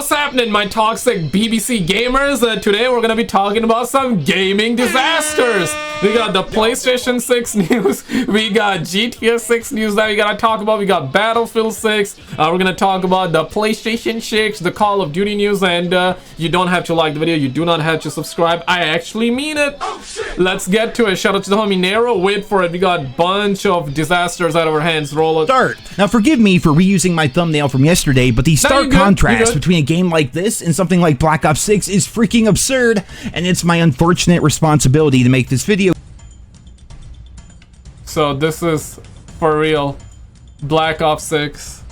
What's happening, my toxic BBC gamers? Today we're gonna be talking about some gaming disasters. We got the PlayStation 6 news, we got GTA 6 news that we gotta talk about, we got Battlefield 6, we're gonna talk about the PlayStation 6, the Call of Duty news, and you don't have to like the video, you do not have to subscribe. I actually mean it. Let's get to it. Shout out to the homie Nero. Wait for it. We got a bunch of disasters out of our hands. Roll it. Start. Now forgive me for reusing my thumbnail from yesterday, but the stark contrast between a game like this and something like Black Ops 6 is freaking absurd, and it's my unfortunate responsibility to make this video. So this is for real. Black Ops 6.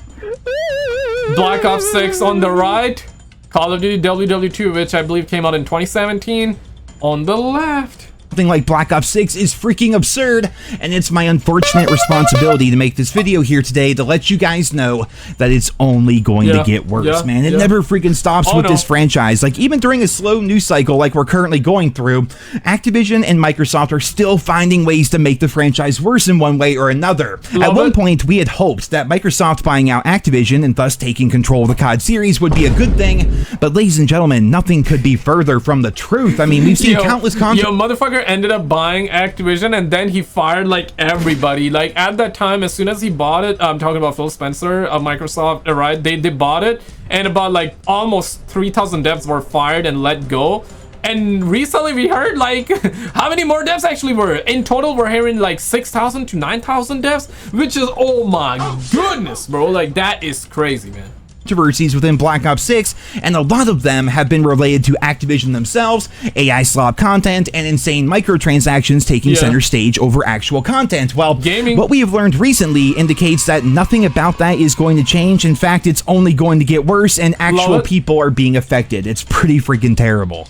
Black Ops 6 on the right. Call of Duty WW2, which I believe came out in 2017, on the left. Something like Black Ops 6 is freaking absurd, and it's my unfortunate responsibility to make this video here today to let you guys know that it's only going to get worse, man. It never freaking stops with this franchise. Like, even during a slow news cycle like we're currently going through, Activision and Microsoft are still finding ways to make the franchise worse in one way or another. At one point, we had hoped that Microsoft buying out Activision and thus taking control of the COD series would be a good thing, but ladies and gentlemen, nothing could be further from the truth. I mean, we've seen countless content. Yo, motherfucker ended up buying Activision, and then he fired like everybody. Like, at that time, as soon as he bought it, I'm talking about Phil Spencer of Microsoft, right? They bought it, and about like almost 3,000 devs were fired and let go. And recently we heard like how many more devs actually were in total. We're hearing like 6,000 to 9,000 devs, which is, oh my goodness, bro, like that is crazy, man. Controversies within Black Ops 6, and a lot of them have been related to Activision themselves, AI slop content, and insane microtransactions taking center stage over actual content. Well, what we have learned recently indicates that nothing about that is going to change. In fact, it's only going to get worse, and actual people are being affected. It's pretty freaking terrible.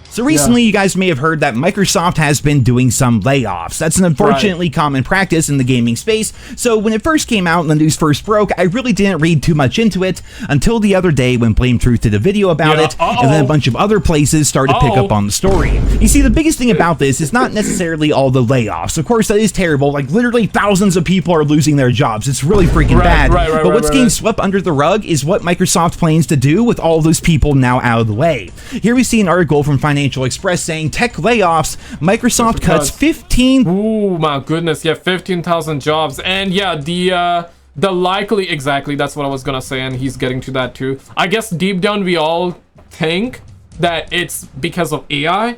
So recently, you guys may have heard that Microsoft has been doing some layoffs. That's an unfortunately common practice in the gaming space. So when it first came out and the news first broke, I really didn't read too much into it until the other day when Blame Truth did a video about it, and then a bunch of other places started to pick up on the story. You see, the biggest thing about this is not necessarily all the layoffs. Of course, that is terrible. Like, literally thousands of people are losing their jobs. It's really freaking bad. But what's getting swept under the rug is what Microsoft plans to do with all those people now out of the way. Here we see an article from Financial Express saying tech layoffs, Microsoft cuts 15. Ooh, my goodness, yeah, 15,000 jobs. And yeah, the likely, exactly, that's what I was gonna say, and he's getting to that too. I guess deep down we all think that it's because of AI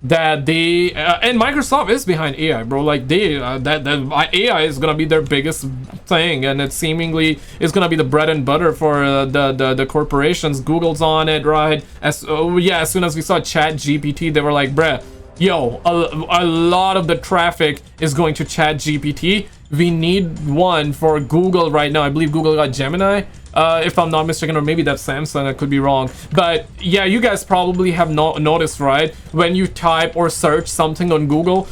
that they and Microsoft is behind AI, bro. Like, they that AI is gonna be their biggest thing, and it seemingly is gonna be the bread and butter for the corporations. Google's on it, right? As soon as we saw ChatGPT, they were like, bruh, yo, a lot of the traffic is going to ChatGPT. We need one for Google right now. I believe Google got Gemini, if I'm not mistaken, or maybe that's Samsung, I could be wrong. But yeah, you guys probably have noticed, right? When you type or search something on Google,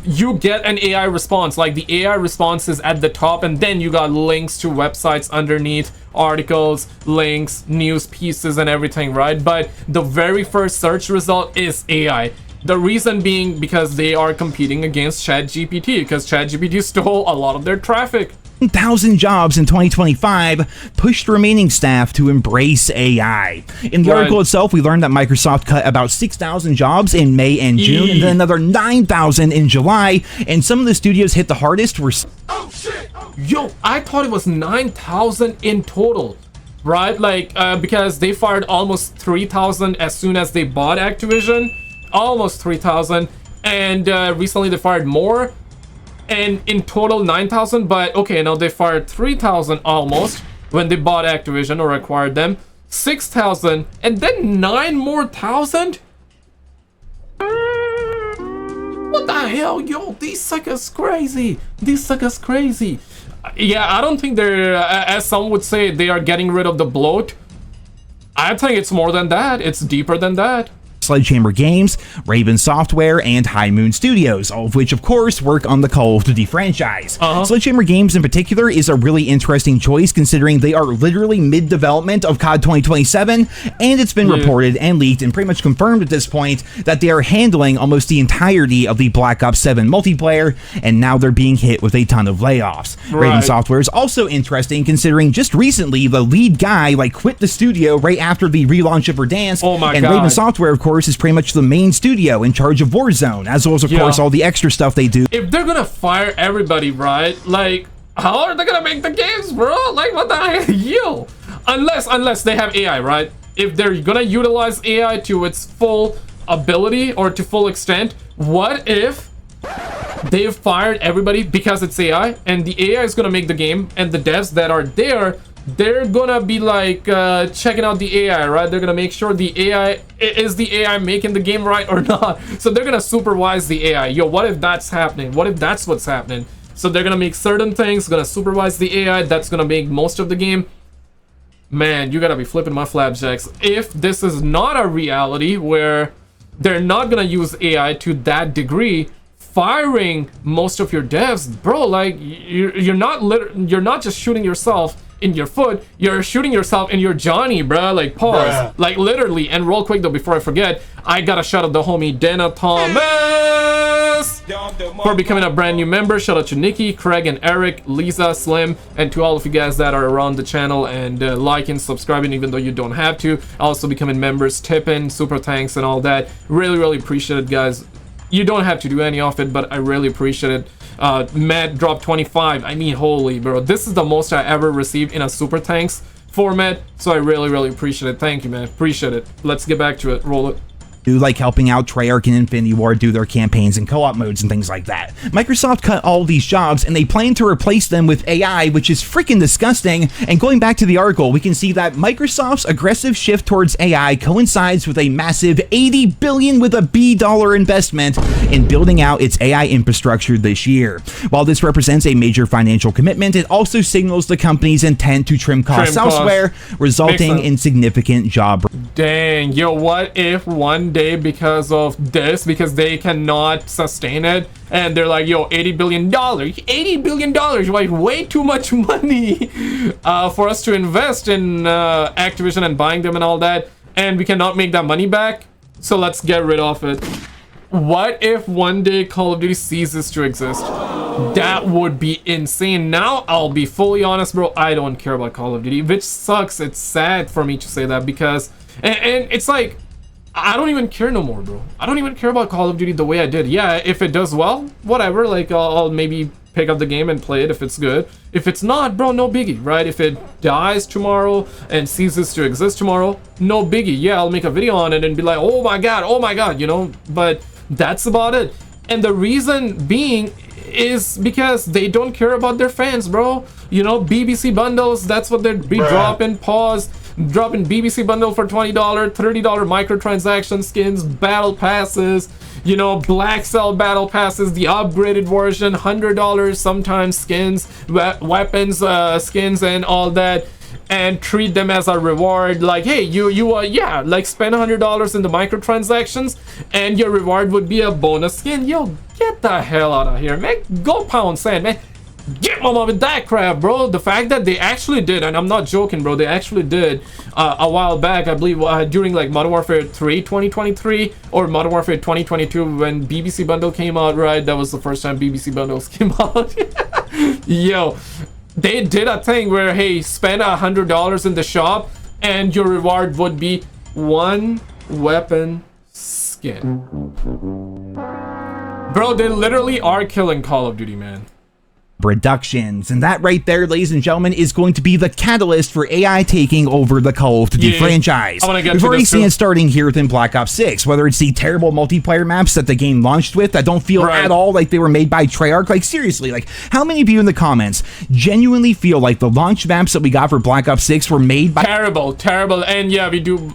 you get an AI response. Like, the AI response is at the top, and then you got links to websites underneath, articles, links, news pieces, and everything, right? But the very first search result is AI. The reason being because they are competing against ChatGPT, because ChatGPT stole a lot of their traffic. 1,000 jobs in 2025 pushed remaining staff to embrace AI. In the article itself, we learned that Microsoft cut about 6,000 jobs in May and June, and then another 9,000 in July, and some of the studios hit the hardest were... Yo, I thought it was 9,000 in total, right? Like, because they fired almost 3,000 as soon as they bought Activision. Almost 3,000, and recently they fired more, and in total 9,000. But okay, now they fired 3,000 almost when they bought Activision or acquired them, 6,000, and then 9 more thousand. What the hell, yo? These suckers crazy. These suckers crazy. Yeah, I don't think they're, as some would say, they are getting rid of the bloat. I think it's more than that. It's deeper than that. Sledgehammer Games, Raven Software, and High Moon Studios, all of which, of course, work on the Call of Duty franchise. Sledgehammer Games in particular is a really interesting choice, considering they are literally mid-development of COD 2027, and it's been reported and leaked and pretty much confirmed at this point that they are handling almost the entirety of the Black Ops 7 multiplayer, and now they're being hit with a ton of layoffs. Raven Software is also interesting, considering just recently the lead guy quit the studio right after the relaunch of Verdansk, and Raven Software, of course, is pretty much the main studio in charge of Warzone, as well as, of course, all the extra stuff they do. If they're gonna fire everybody, right? How are they gonna make the games, bro? What the heck? Yo! Unless they have AI, right? If they're gonna utilize AI to its full ability or to full extent, what if they've fired everybody because it's AI, and the AI is gonna make the game, and the devs that are there, they're gonna be checking out the AI, right? They're gonna make sure the AI is the AI making the game right or not. So they're gonna supervise the AI. Yo, what if that's happening? What if that's what's happening? So they're gonna make certain things, gonna supervise the AI that's gonna make most of the game. Man, you gotta be flipping my flapjacks. If this is not a reality where they're not gonna use AI to that degree, firing most of your devs, bro, you're not just shooting yourself in your foot, you're shooting yourself in your Johnny, bro. Pause. Literally. And real quick though, before I forget, I gotta shout out the homie Dana Thomas for becoming a brand new member. Shout out to Nikki, Craig, and Eric, Lisa, Slim, and to all of you guys that are around the channel and liking, subscribing, even though you don't have to. Also becoming members, tipping, super thanks, and all that. Really appreciate it, guys. You don't have to do any of it, but I really appreciate it. Matt dropped 25. I mean, holy, bro. This is the most I ever received in a super thanks format. So I really appreciate it. Thank you, man. Appreciate it. Let's get back to it. Roll it. Helping out Treyarch and Infinity Ward do their campaigns and co-op modes and things like that. Microsoft cut all these jobs, and they plan to replace them with AI, which is freaking disgusting. And going back to the article, we can see that Microsoft's aggressive shift towards AI coincides with a massive $80 billion with a B dollar investment in building out its AI infrastructure this year. While this represents a major financial commitment, it also signals the company's intent to trim costs elsewhere, resulting in significant job. Dang, yo, what if one day because they cannot sustain it, and they're like, yo, $80 billion, way too much money for us to invest in Activision and buying them and all that, and we cannot make that money back, so let's get rid of it. What if one day Call of Duty ceases to exist? That would be insane. Now, I'll be fully honest, bro, I don't care about Call of Duty, which sucks. It's sad for me to say that, because and it's I don't even care no more, bro. I don't even care about Call of Duty the way I did. Yeah, if it does well, whatever, I'll maybe pick up the game and play it if it's good. If it's not, bro, no biggie, right? If it dies tomorrow and ceases to exist tomorrow, no biggie. Yeah, I'll make a video on it and be like, oh my god, you know, but that's about it. And the reason being is because they don't care about their fans, bro. You know, BBC bundles, that's what they'd be dropping. Dropping BBC bundle for $20, $30 microtransaction skins, battle passes, you know, Black Cell battle passes, the upgraded version, $100 sometimes skins, weapons, skins, and all that, and treat them as a reward. Hey, you spend $100 in the microtransactions, and your reward would be a bonus skin. Yo, get the hell out of here, man. Go pound sand, man. Get my mom with that crap, bro. The fact that they actually did, and I'm not joking, bro, they actually did a while back, I believe, during Modern Warfare 3 2023 or Modern Warfare 2022, when BBC bundle came out, right? That was the first time BBC bundles came out. Yo, they did a thing where, hey, spend $100 in the shop and your reward would be one weapon skin. Bro, they literally are killing Call of Duty, man. Reductions, and that right there, ladies and gentlemen, is going to be the catalyst for AI taking over the Call of Duty franchise. We've already seen it starting here within Black Ops 6, whether it's the terrible multiplayer maps that the game launched with that don't feel at all like they were made by Treyarch. Seriously, how many of you in the comments genuinely feel like the launch maps that we got for Black Ops 6 were made by... Terrible, and yeah, we do...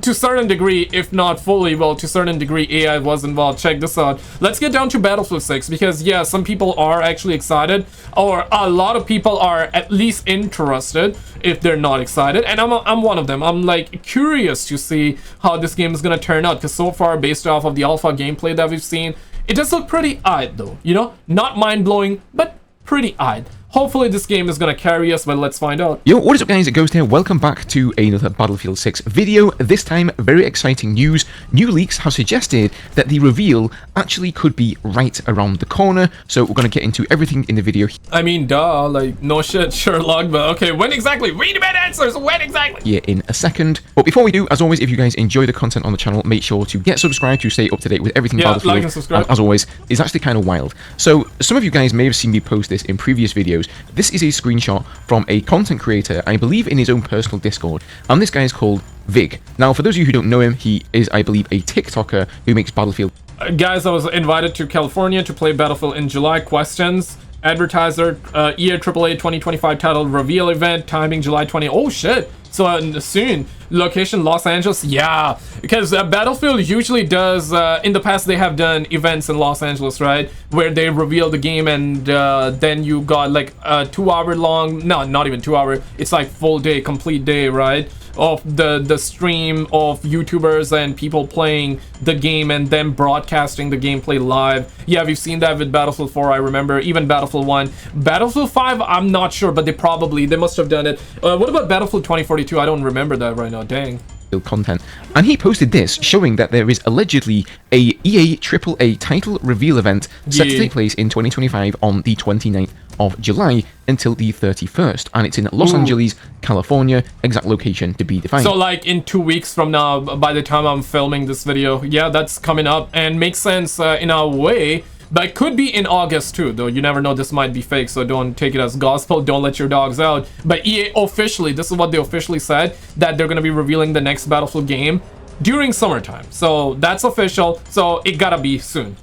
to a certain degree, if not fully, well, to a certain degree, AI was involved. Check this out. Let's get down to Battlefield 6, because yeah, some people are actually excited, or a lot of people are at least interested if they're not excited, and I'm one of them. I'm like curious to see how this game is gonna turn out, because so far, based off of the alpha gameplay that we've seen, it does look pretty eyed though, you know, not mind-blowing, but pretty eyed. Hopefully this game is gonna carry us, but let's find out. Yo, what is up guys, Ghost here. Welcome back to another Battlefield 6 video. This time, very exciting news. New leaks have suggested that the reveal actually could be right around the corner, so we're gonna get into everything in the video. I mean, duh, like, no shit, Sherlock, but okay, when exactly? We demand answers, when exactly? Yeah, in a second. But before we do, as always, if you guys enjoy the content on the channel, make sure to get subscribed to stay up to date with everything Battlefield. Like and subscribe. As always, it's actually kind of wild. So, some of you guys may have seen me post this in previous videos. This is a screenshot from a content creator, I believe in his own personal Discord, and this guy is called Vig. Now, for those of you who don't know him, he is, I believe, a TikToker who makes Battlefield. Guys, I was invited to California to play Battlefield in July. Questions, advertiser, EA AAA 2025 title reveal event, timing July 20. Oh shit! So soon. Location Los Angeles. Yeah, because Battlefield usually does. In the past, they have done events in Los Angeles, right, where they reveal the game, and then you got like a 2-hour long. No, not even 2 hour. It's like full day, complete day, right, of the stream of YouTubers and people playing the game and then broadcasting the gameplay live. Yeah, we've seen that with Battlefield 4, I remember, even Battlefield 1. Battlefield 5, I'm not sure, but they must have done it. What about Battlefield 2042? I don't remember that right now, dang. Content, and he posted this showing that there is allegedly a EA AAA title reveal event set to take place in 2025 on the 29th of July until the 31st, and it's in Los Angeles, California. Exact location to be defined. So like in 2 weeks from now, by the time I'm filming this video, yeah, that's coming up, and makes sense in a way. But it could be in August too, though. You never know, this might be fake, so don't take it as gospel. Don't let your dogs out. But EA officially, this is what they officially said, that they're going to be revealing the next Battlefield game during summertime. So that's official, so it gotta be soon.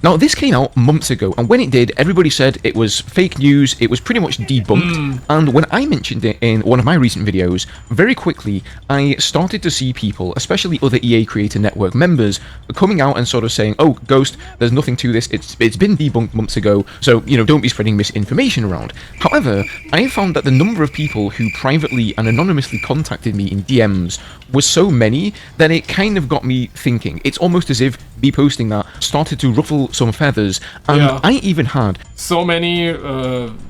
Now, this came out months ago, and when it did, everybody said it was fake news, it was pretty much debunked, and when I mentioned it in one of my recent videos, very quickly, I started to see people, especially other EA Creator Network members, coming out and sort of saying, oh, Ghost, there's nothing to this, it's been debunked months ago, so, you know, don't be spreading misinformation around. However, I found that the number of people who privately and anonymously contacted me in DMs was so many that it kind of got me thinking. It's almost as if me posting that started to ruffle some feathers, and I even had so many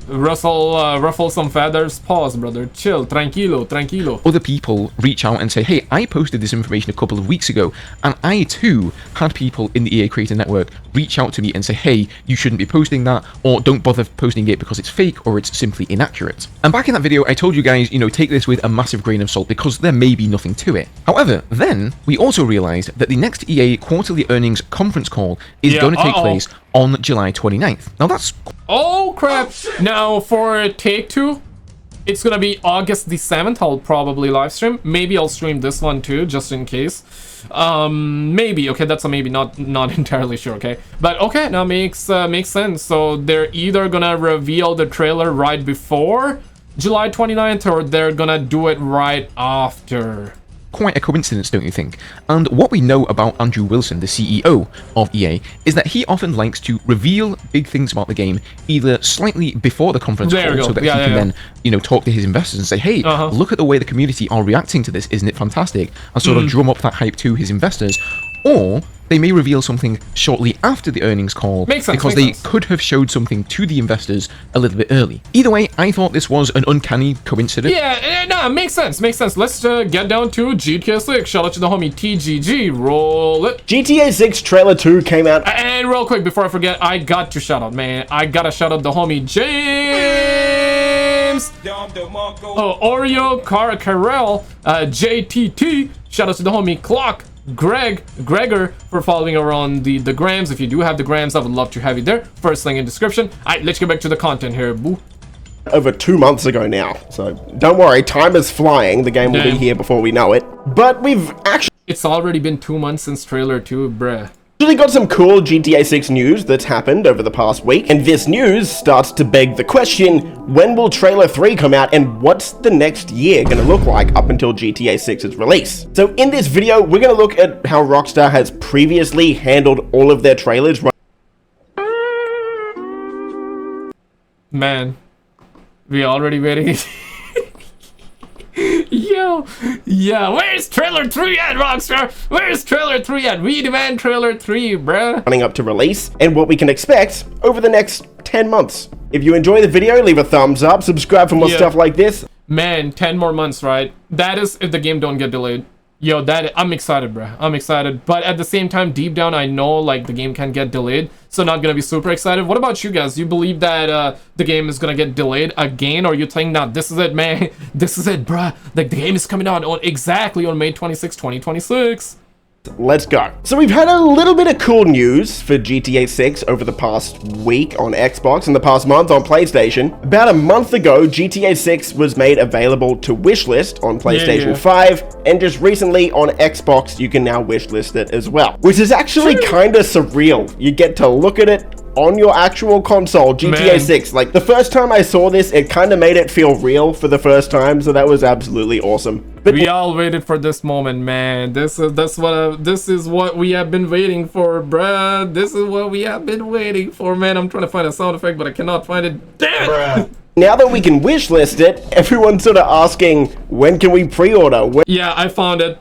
ruffle some feathers. Pause, brother, chill, tranquilo. Other people reach out and say, hey, I posted this information a couple of weeks ago, and I too had people in the EA Creator Network reach out to me and say, hey, you shouldn't be posting that, or don't bother posting it because it's fake or it's simply inaccurate. And back in that video, I told you guys, you know, take this with a massive grain of salt because there may be nothing to it. However, then we also realized that the next EA quarterly earnings conference call is going to take place on July 29th. Now that's... Oh crap! Now for Take-Two, it's gonna be August the 7th. I'll probably live stream. Maybe I'll stream this one too, just in case. Maybe. Okay, that's a maybe. Not entirely sure. Okay, but okay, now makes sense. So they're either gonna reveal the trailer right before July 29th, or they're gonna do it right after. Quite a coincidence, don't you think? And what we know about Andrew Wilson, the CEO of EA, is that he often likes to reveal big things about the game either slightly before the conference call, so that he can then, you know, talk to his investors and say, hey, look at the way the community are reacting to this, isn't it fantastic? And sort of drum up that hype to his investors. Or they may reveal something shortly after the earnings call because they could have showed something to the investors a little bit early. Either way, I thought this was an uncanny coincidence. Yeah, no, makes sense. Let's get down to GTA 6. Shout out to the homie TGG. Roll it. GTA 6 Trailer 2 came out. And real quick, before I forget, I got to shout out, man. I gotta shout out the homie James. Oreo, Carrell, JTT. Shout out to the homie Clock. Gregor for following around the grams. If you do have the grams, I would love to have you there. First link in description. Alright, let's get back to the content here, boo. Over 2 months ago now, so don't worry, time is flying. The game will be here before we know it. But we've actually... It's already been 2 months since trailer 2, bruh. Actually got some cool GTA 6 news that's happened over the past week, and this news starts to beg the question, when will trailer 3 come out and what's the next year gonna look like up until GTA 6's release? So in this video, we're gonna look at how Rockstar has previously handled all of their trailers. Man, we already waiting. Yo, yeah, where's trailer 3 at, Rockstar? Where's trailer 3 at? We demand trailer 3, bruh. Running up to release, and what we can expect over the next 10 months. If you enjoy the video, leave a thumbs up, subscribe for more stuff like this. Man, 10 more months, right? That is if the game don't get delayed. Yo, I'm excited, bruh. I'm excited. But at the same time, deep down, I know, like, the game can get delayed. So not gonna be super excited. What about you guys? You believe that the game is gonna get delayed again? Or you think, nah, this is it, man. This is it, bruh. Like, the game is coming out exactly on May 26, 2026. Let's go. So we've had a little bit of cool news for GTA 6 over the past week on Xbox and the past month on PlayStation. About a month ago, GTA 6 was made available to wishlist on PlayStation 5, and just recently on Xbox, you can now wishlist it as well. Which is actually kind of surreal. You get to look at it on your actual console, GTA 6. Like, the first time I saw this, it kind of made it feel real for the first time, so that was absolutely awesome. But we all waited for this moment, man. This is what we have been waiting for, bruh. This is what we have been waiting for, man. I'm trying to find a sound effect, but I cannot find it. Damn it! Now that we can wishlist it, everyone's sort of asking, when can we pre-order? Yeah, I found it.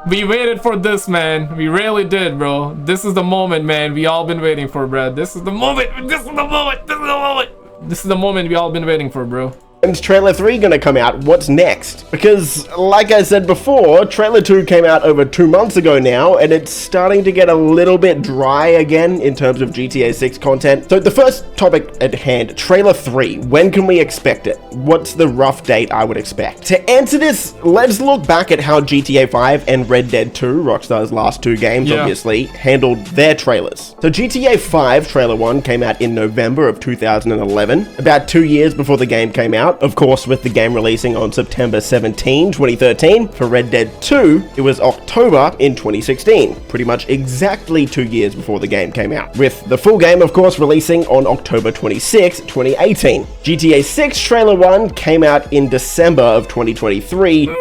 We waited for this, man. We really did, bro. This is the moment, man. We all been waiting for, bro. This is the moment. This is the moment. This is the moment. This is the moment we all been waiting for, bro. When's trailer 3 gonna come out? What's next? Because, like I said before, trailer 2 came out over 2 months ago now, and it's starting to get a little bit dry again in terms of GTA 6 content. So the first topic at hand, trailer 3. When can we expect it? What's the rough date I would expect? To answer this, let's look back at how GTA 5 and Red Dead 2, Rockstar's last 2 games, obviously, handled their trailers. So GTA 5 trailer 1 came out in November of 2011, about 2 years before the game came out. Of course, with the game releasing on September 17, 2013. For Red Dead 2, it was October in 2016, pretty much exactly 2 years before the game came out. With the full game, of course, releasing on October 26, 2018. GTA 6 Trailer 1 came out in December of 2023. Man!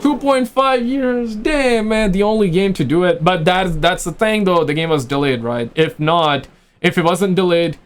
2.5 years, damn, man, the only game to do it. But that's the thing, though, the game was delayed, right? If it wasn't delayed,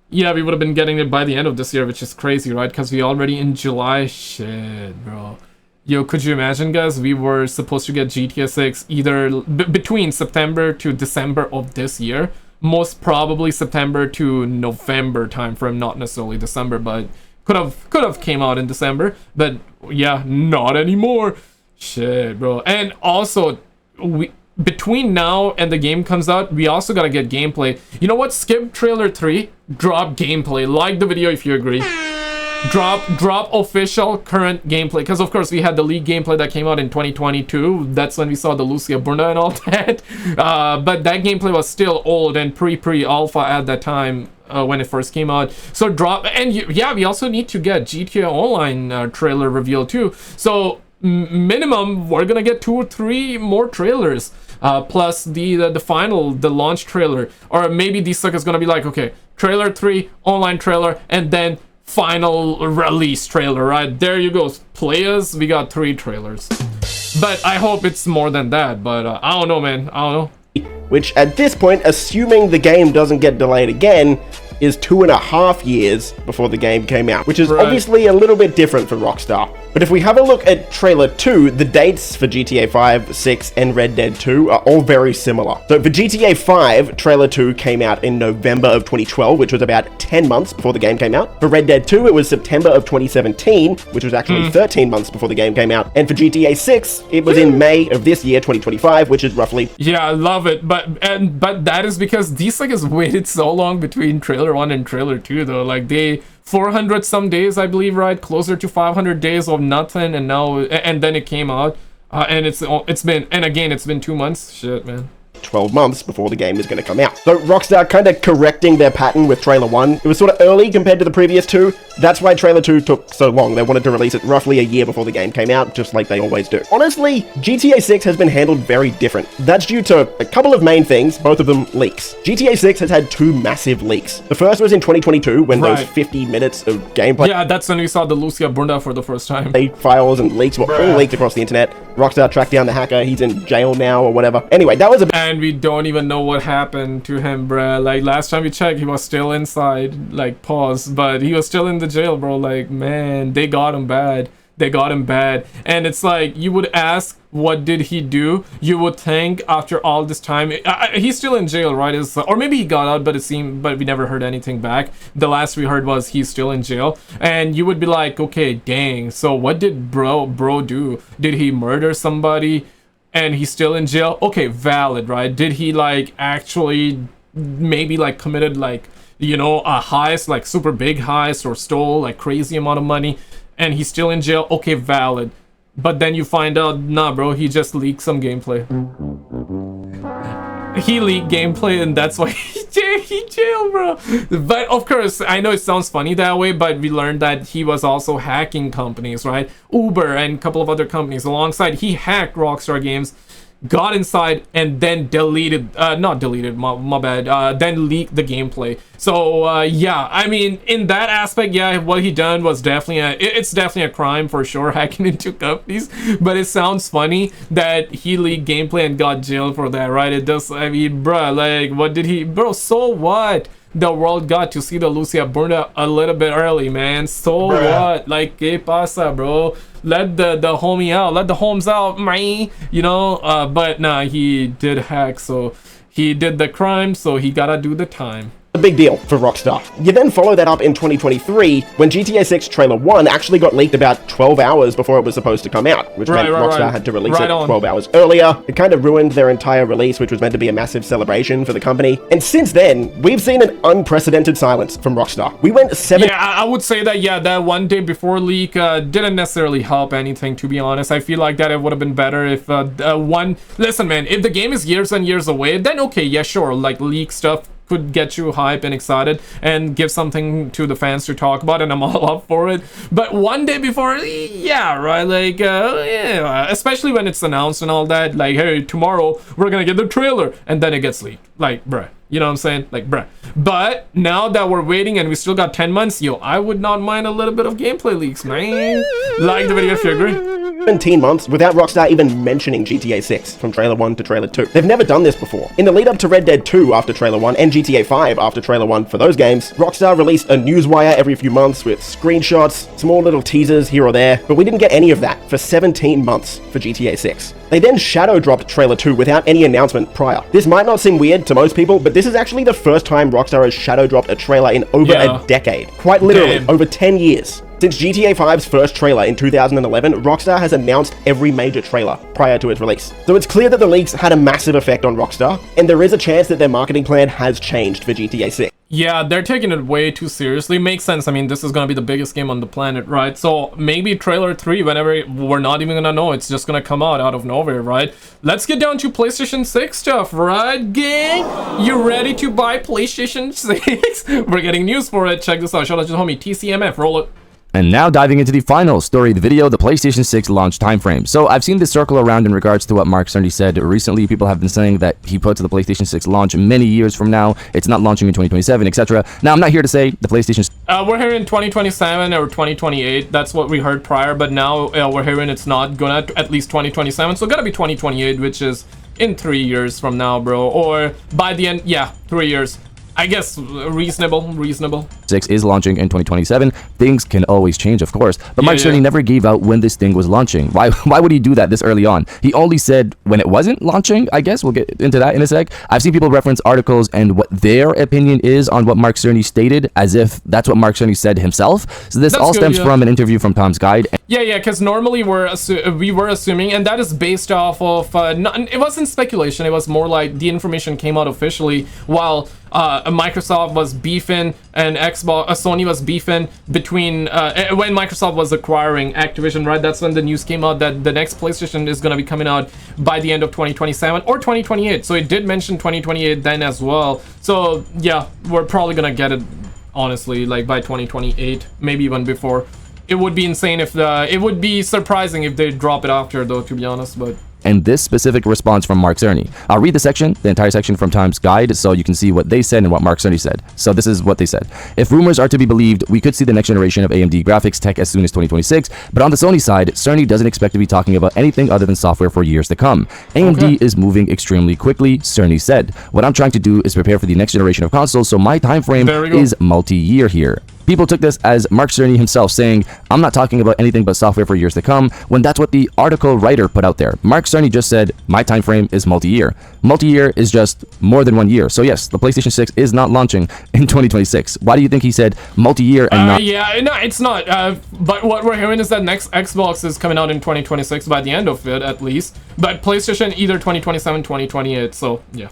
yeah, we would have been getting it by the end of this year, which is crazy, right? Because we already in July. Shit, bro. Yo, could you imagine, guys? We were supposed to get GTA 6 either between September to December of this year. Most probably September to November timeframe, not necessarily December, but could have came out in December. But yeah, not anymore. Shit, bro. And also, between now and the game comes out, we also gotta get gameplay. You know what? Skip trailer 3, drop gameplay. Like the video if you agree. Drop official current gameplay. Because of course we had the leaked gameplay that came out in 2022. That's when we saw the Lucia Bruna and all that. But that gameplay was still old and pre-alpha at that time. When it first came out. So drop, and yeah, we also need to get GTA Online trailer reveal too. So minimum we're gonna get 2 or 3 more trailers. Plus the launch trailer, or maybe these suckers gonna be like, okay, trailer 3, online trailer, and then final release trailer, right? There you go, players. We got 3 trailers, but I hope it's more than that. But I don't know, man. I don't know. Which at this point, assuming the game doesn't get delayed again, is 2.5 years before the game came out, which is obviously a little bit different for Rockstar. But if we have a look at trailer 2, the dates for GTA 5, 6, and Red Dead 2 are all very similar. So for GTA 5, trailer 2 came out in November of 2012, which was about 10 months before the game came out. For Red Dead 2, it was September of 2017, which was actually 13 months before the game came out. And for GTA 6, it was in May of this year, 2025, which is roughly... Yeah, I love it. But that is because these suckers waited so long between trailer 1 and trailer 2, though. Like, they 400 some days, I believe, right? Closer to 500 days of nothing, and then it came out. And it's been 2 months. Shit, man. 12 months before the game is going to come out. So Rockstar kind of correcting their pattern with Trailer 1. It was sort of early compared to the previous two. That's why Trailer 2 took so long. They wanted to release it roughly a year before the game came out, just like they always do. Honestly, GTA 6 has been handled very different. That's due to a couple of main things, both of them leaks. GTA 6 has had two massive leaks. The first was in 2022 when those 50 minutes of gameplay... Yeah, that's when we saw the Lucia Bunda for the first time. Files and leaks were all leaked across the internet. Rockstar tracked down the hacker. He's in jail now or whatever. Anyway, that was a... And we don't even know what happened to him, bruh. Like, last time we checked, he was still inside. Like, pause. But he was still in the jail, bro. Like, man, they got him bad. They got him bad. And it's like, you would ask, what did he do? You would think after all this time, he's still in jail, right? Or maybe he got out, but we never heard anything back. The last we heard was he's still in jail. And you would be like, okay, dang. So what did bro do? Did he murder somebody and he's still in jail? Okay, valid, right? Did he like actually maybe like committed like, you know, a heist, like super big heist, or stole like crazy amount of money and he's still in jail? Okay, valid. But then you find out, nah, bro, he just leaked some gameplay. He leaked gameplay, and that's why he jailed, bro. But of course, I know it sounds funny that way, but we learned that he was also hacking companies, right? Uber and a couple of other companies alongside. He hacked Rockstar Games, got inside, and then deleted, not deleted, my bad, then leaked the gameplay. So yeah, I mean, in that aspect, yeah, what he done was definitely it's definitely a crime for sure, hacking into companies. But it sounds funny that he leaked gameplay and got jailed for that, right? It does. I mean, bruh, like, what did he, bro? So what? The world got to see the Lucia Bunda a little bit early, man. So what? Like, que pasa, bro? Let the homie out. Let the homes out, man. You know? But nah, he did hack, so he did the crime, so he gotta do the time. A big deal for Rockstar. You then follow that up in 2023 when GTA 6 Trailer 1 actually got leaked about 12 hours before it was supposed to come out, which meant Rockstar had to release it 12 hours earlier. It kind of ruined their entire release, which was meant to be a massive celebration for the company. And since then, we've seen an unprecedented silence from Rockstar. We went 7... Yeah, I would say that, yeah, that one day before leak didn't necessarily help anything, to be honest. I feel like that it would have been better if Listen, man, if the game is years and years away, then okay, yeah, sure, like, leak stuff could get you hype and excited and give something to the fans to talk about, and I'm all up for it. But one day before, yeah, right, like, yeah, especially when it's announced and all that, like, hey, tomorrow we're gonna get the trailer, and then it gets leaked. Like, bruh, you know what I'm saying? Like, bruh. But now that we're waiting and we still got 10 months, yo, I would not mind a little bit of gameplay leaks, man. Like the video if you agree. 17 months without Rockstar even mentioning GTA 6 from Trailer 1 to Trailer 2. They've never done this before. In the lead up to Red Dead 2 after Trailer 1 and GTA 5 after Trailer 1 for those games, Rockstar released a newswire every few months with screenshots, small little teasers here or there, but we didn't get any of that for 17 months for GTA 6. They then shadow dropped Trailer 2 without any announcement prior. This might not seem weird to most people, but this is actually the first time Rockstar has shadow dropped a trailer in over a decade. Quite literally, over 10 years. Since GTA 5's first trailer in 2011, Rockstar has announced every major trailer prior to its release. So it's clear that the leaks had a massive effect on Rockstar, and there is a chance that their marketing plan has changed for GTA 6. Yeah, they're taking it way too seriously. Makes sense. I mean, this is gonna be the biggest game on the planet, right? So maybe trailer 3, whenever we're not even gonna know, it's just gonna come out of nowhere, right? Let's get down to PlayStation 6 stuff, right, gang? You ready to buy PlayStation 6? We're getting news for it. Check this out. Shout out to the homie TCMF. Roll it. And now diving into the final story of the video, the PlayStation 6 launch timeframe. So I've seen this circle around in regards to what Mark Cerny said. Recently, people have been saying that he put to the PlayStation 6 launch many years from now. It's not launching in 2027, etc. Now, I'm not here to say the PlayStation... We're hearing 2027 or 2028. That's what we heard prior, but now we're hearing it's not gonna at least 2027. So it's gotta be 2028, which is in 3 years from now, bro. Or by the end, yeah, 3 years. I guess reasonable. 6 is launching in 2027. Things can always change, of course. But Mark Cerny never gave out when this thing was launching. Why would he do that this early on? He only said when it wasn't launching, I guess. We'll get into that in a sec. I've seen people reference articles and what their opinion is on what Mark Cerny stated, as if that's what Mark Cerny said himself. So this all stems from an interview from Tom's Guide. Yeah, because normally we were assuming, and that is based off of, it wasn't speculation, it was more like the information came out officially while Microsoft was beefing and Xbox, Sony was beefing between when Microsoft was acquiring Activision, right? That's when the news came out that the next PlayStation is going to be coming out by the end of 2027 or 2028. So it did mention 2028 then as well. So yeah, we're probably going to get it, honestly, like by 2028, maybe even before. It would be insane if it would be surprising if they drop it after, though, to be honest, but... And this specific response from Mark Cerny. I'll read the entire section from Time's Guide, so you can see what they said and what Mark Cerny said. So this is what they said. If rumors are to be believed, we could see the next generation of AMD graphics tech as soon as 2026, but on the Sony side, Cerny doesn't expect to be talking about anything other than software for years to come. AMD is moving extremely quickly, Cerny said. What I'm trying to do is prepare for the next generation of consoles, so my time frame is multi-year here. People took this as Mark Cerny himself saying, I'm not talking about anything but software for years to come, when that's what the article writer put out there. Mark Cerny just said, my time frame is multi-year. Multi-year is just more than 1 year. So yes, the PlayStation 6 is not launching in 2026. Why do you think he said multi-year and not... Yeah, no, it's not. But what we're hearing is that next Xbox is coming out in 2026 by the end of it, at least. But PlayStation either 2027, 2028, so yeah.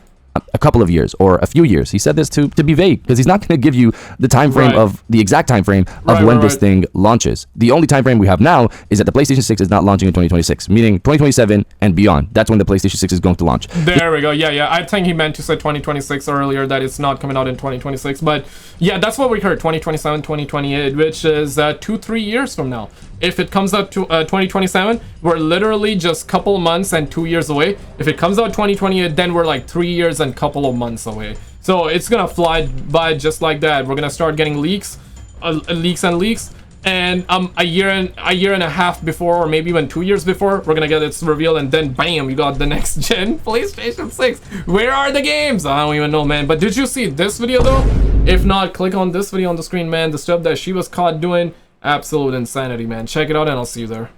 A couple of years or a few years. He said this to be vague because he's not going to give you the time frame of the exact time frame of when this thing launches. The only time frame we have now is that the PlayStation 6 is not launching in 2026, meaning 2027 and beyond. That's when the PlayStation 6 is going to launch. There we go. Yeah. I think he meant to say 2026 earlier, that it's not coming out in 2026. But yeah, that's what we heard, 2027, 2028, which is 2-3 years from now. If it comes out to 2027, we're literally just couple months and 2 years away. If it comes out 2028, then we're like 3 years and couple of months away. So it's gonna fly by just like that. We're gonna start getting leaks, and a year and a half before, or maybe even 2 years before, we're gonna get its reveal, and then bam, we got the next gen PlayStation 6. Where are the games? I don't even know, man. But did you see this video though? If not, click on this video on the screen, man. The stuff that she was caught doing, absolute insanity, man. Check it out and I'll see you there.